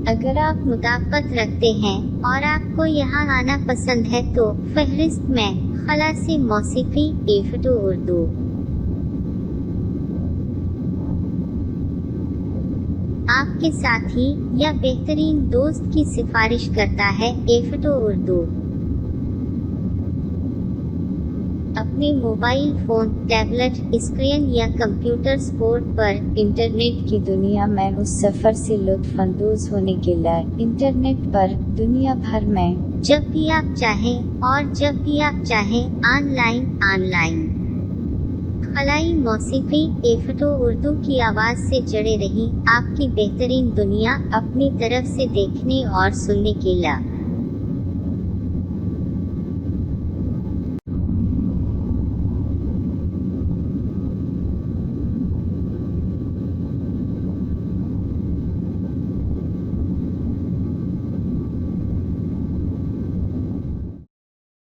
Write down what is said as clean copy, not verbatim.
अगर आप मुताबिकत रखते हैं और आपको यहाँ आना पसंद है तो फहरिस्त में खलासी मौसीकी एफटो उर्दू। आपके साथी या बेहतरीन दोस्त की सिफारिश करता है एफटो उर्दू। अपने मोबाइल फोन, टैबलेट, स्क्रीन या कंप्यूटर स्पोर्ट पर इंटरनेट की दुनिया में उस सफर से लुत्फानंदोज होने के लिए इंटरनेट पर दुनिया भर में जब भी आप चाहें और जब भी आप चाहें ऑनलाइन खलाई मौसीकी एफटो उर्दू की आवाज से जड़े रही आपकी बेहतरीन दुनिया अपनी तरफ से देखने और सुनने के लिए।